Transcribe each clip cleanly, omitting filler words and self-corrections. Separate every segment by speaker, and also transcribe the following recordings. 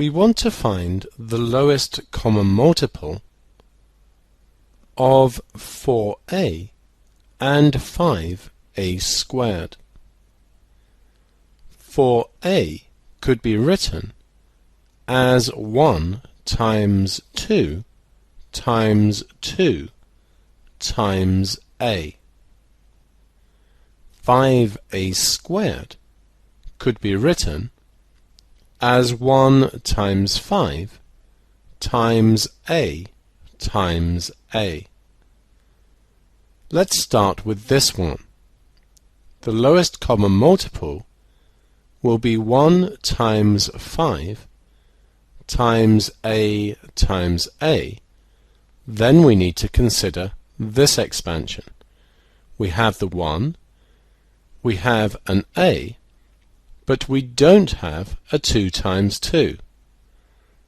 Speaker 1: We want to find the lowest common multiple of 4a and 5a squared. 4a could be written as 1 times 2 times 2 times a. 5a squared could be written as 1 times 5 times a times a. Let's start with this one. The lowest common multiple will be 1 times 5 times a times a. Then we need to consider this expansion. We have the 1, we have an a, but we don't have a 2 times 2.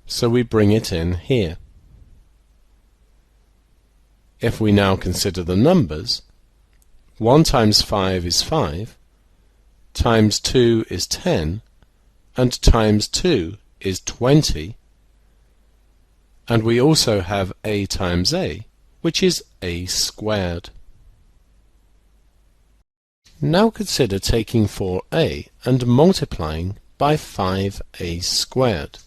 Speaker 1: So we bring it in here. If we now consider the numbers, 1 times 5 is 5, times 2 is 10, and times 2 is 20, and we also have a times a, which is a squared. Now consider taking 4a and multiplying by 5a squared.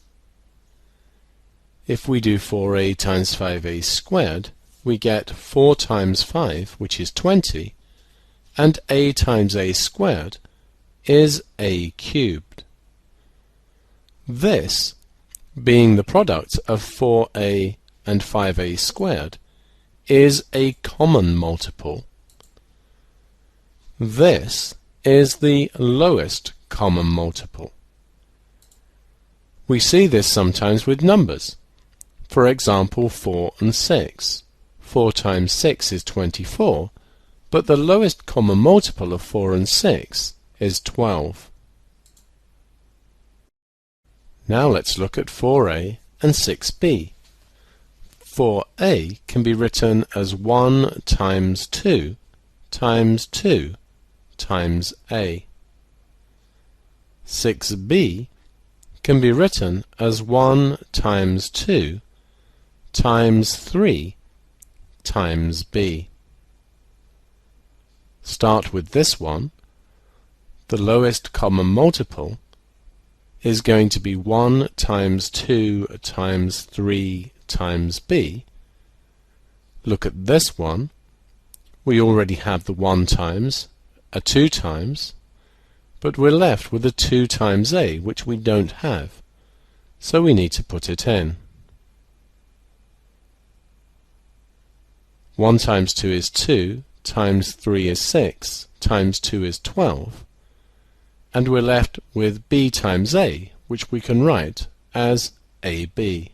Speaker 1: If we do 4a times 5a squared, we get 4 times 5, which is 20, and a times a squared is a cubed. This, being the product of 4a and 5a squared, is a common multiple. This is the lowest common multiple. We see this sometimes with numbers. For example, 4 and 6. 4 times 6 is 24, but the lowest common multiple of 4 and 6 is 12. Now let's look at 4a and 6b. 4a can be written as 1 times 2 times 2 times a. 6b can be written as 1 times 2 times 3 times b. Start with this one. The lowest common multiple is going to be 1 times 2 times 3 times b. Look at this one. We already have the 1 times, a 2 times, but we're left with a 2 times a, which we don't have, so we need to put it in. 1 times 2 is 2, times 3 is 6, times 2 is 12, and we're left with b times a, which we can write as ab.